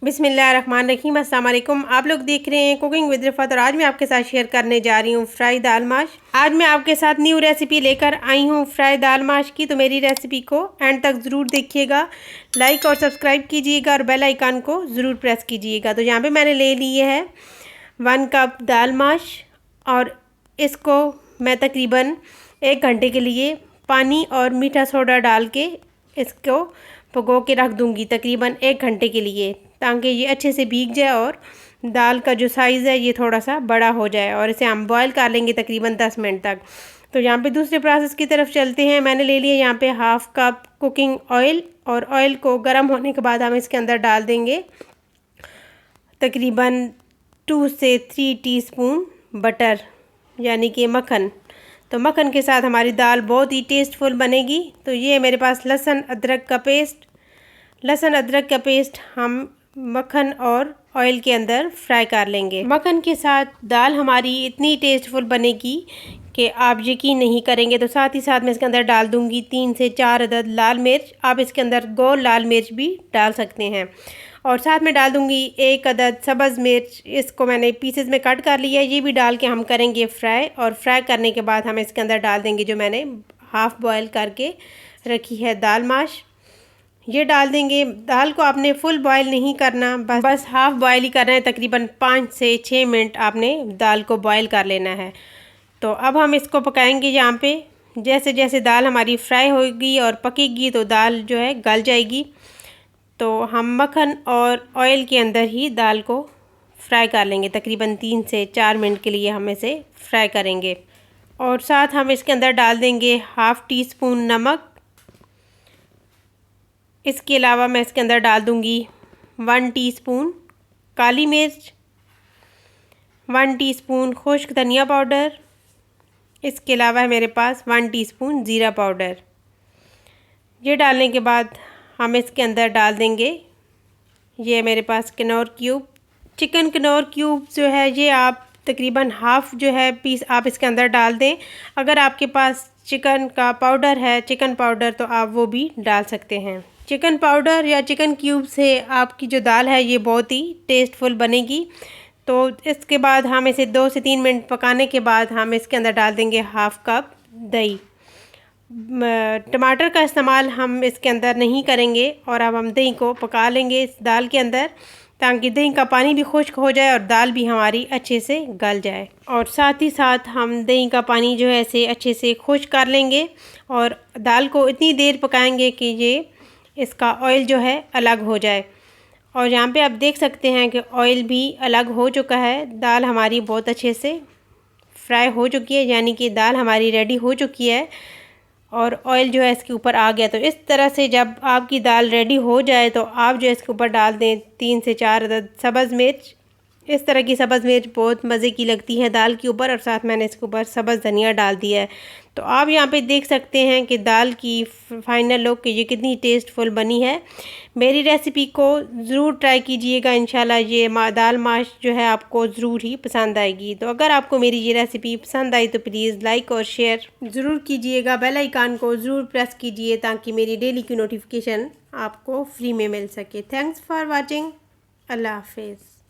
बिस्मिल्लाहिर्रहमानिर्रहीम। अस्सलाम वालेकुम। आप लोग देख रहे हैं कुकिंग विद रिफत और आज मैं आपके साथ शेयर करने जा रही हूँ फ्राई दाल माश। आज मैं आपके साथ न्यू रेसिपी लेकर आई हूँ फ्राई दाल माश की। तो मेरी रेसिपी को एंड तक ज़रूर देखिएगा, लाइक और सब्सक्राइब कीजिएगा और बेल आइकन को ज़रूर प्रेस कीजिएगा। तो यहाँ पे मैंने ले लिए है 1 कप दाल माश और इसको मैं तकरीबन 1 घंटे के लिए पानी और मीठा सोडा डाल के इसको भिगो के रख दूँगी तकरीबन 1 घंटे के लिए, ताकि ये अच्छे से भीग जाए और दाल का जो साइज़ है ये थोड़ा सा बड़ा हो जाए। और इसे हम बॉयल कर लेंगे तकरीबन 10 मिनट तक। तो यहाँ पे दूसरे प्रोसेस की तरफ चलते हैं। मैंने ले लिया यहाँ पे 1/2 कप कुकिंग ऑयल और ऑयल को गर्म होने के बाद हम इसके अंदर डाल देंगे तकरीबन 2 से 3 टीस्पून बटर यानी कि मक्खन। तो मक्खन के साथ हमारी दाल बहुत ही टेस्टफुल बनेगी। तो ये मेरे पास लहसुन अदरक का पेस्ट हम मक्खन और ऑयल के अंदर फ्राई कर लेंगे। मक्खन के साथ दाल हमारी इतनी टेस्टफुल बनेगी कि आप यकीन नहीं करेंगे। तो साथ ही साथ मैं इसके अंदर डाल दूंगी 3 से 4 अदद लाल मिर्च। आप इसके अंदर गोल लाल मिर्च भी डाल सकते हैं। और साथ में डाल दूंगी 1 अदद सब्ज़ मिर्च, इसको मैंने पीसेस में कट कर लिया है। ये भी डाल के हम करेंगे फ्राई। और फ्राई करने के बाद हम इसके अंदर डाल देंगे जो मैंने हाफ़ बॉयल करके रखी है दाल माश, ये डाल देंगे। दाल को आपने फुल बॉयल नहीं करना, बस हाफ़ बॉयल ही करना है। तकरीबन 5 से 6 मिनट आपने दाल को बॉयल कर लेना है। तो अब हम इसको पकाएंगे। यहाँ पे जैसे जैसे दाल हमारी फ्राई होगी और पकेगी तो दाल जो है गल जाएगी। तो हम मक्खन और ऑयल के अंदर ही दाल को फ्राई कर लेंगे। तकरीबन 3 से 4 मिनट के लिए हम इसे फ्राई करेंगे। और साथ हम इसके अंदर डाल देंगे 1/2 टीस्पून नमक। इसके अलावा मैं इसके अंदर डाल दूंगी 1 टीस्पून काली मिर्च, 1 टीस्पून खुश्क धनिया पाउडर। इसके अलावा है मेरे पास 1 टीस्पून ज़ीरा पाउडर। ये डालने के बाद हम इसके अंदर डाल देंगे, ये मेरे पास Kinnaur cube, chicken Kinnaur cube जो है ये आप तकरीबन हाफ़ जो है पीस आप इसके अंदर डाल दें। अगर आपके पास चिकन का पाउडर है, चिकन पाउडर, तो आप वो भी डाल सकते हैं। चिकन पाउडर या चिकन क्यूब से आपकी जो दाल है ये बहुत ही टेस्टफुल बनेगी। तो इसके बाद हम इसे 2 से 3 मिनट पकाने के बाद हम इसके अंदर डाल देंगे 1/2 कप दही। टमाटर का इस्तेमाल हम इसके अंदर नहीं करेंगे। और अब हम दही को पका लेंगे इस दाल के अंदर, ताकि दही का पानी भी खुश्क हो जाए और दाल भी हमारी अच्छे से गल जाए। और साथ ही साथ हम दही का पानी जो है इसे अच्छे से खुश्क कर लेंगे और दाल को इतनी देर पकाएंगे कि ये इसका ऑयल जो है अलग हो जाए। और यहाँ पे आप देख सकते हैं कि ऑयल भी अलग हो चुका है। दाल हमारी बहुत अच्छे से फ्राई हो चुकी है, यानी कि दाल हमारी रेडी हो चुकी है और ऑयल जो है इसके ऊपर आ गया। तो इस तरह से जब आपकी दाल रेडी हो जाए तो आप जो इसके ऊपर डाल दें 3 से 4 अदद सब्ज़ मिर्च। इस तरह की सब्ज़ मिर्च बहुत मज़े की लगती है दाल के ऊपर। और साथ मैंने इसके ऊपर सब्ज़ धनिया डाल दिया है। तो आप यहाँ पे देख सकते हैं कि दाल की फाइनल लुक ये कितनी टेस्टफुल बनी है। मेरी रेसिपी को ज़रूर ट्राई कीजिएगा। इंशाल्लाह ये दाल माश जो है आपको ज़रूर ही पसंद आएगी। तो अगर आपको मेरी ये रेसिपी पसंद आई तो प्लीज़ लाइक और शेयर ज़रूर कीजिएगा। बेल आइकन को ज़रूर प्रेस कीजिए ताकि मेरी डेली की नोटिफिकेशन आपको फ्री में मिल सके। Thanks for watching. अल्लाह हाफिज़।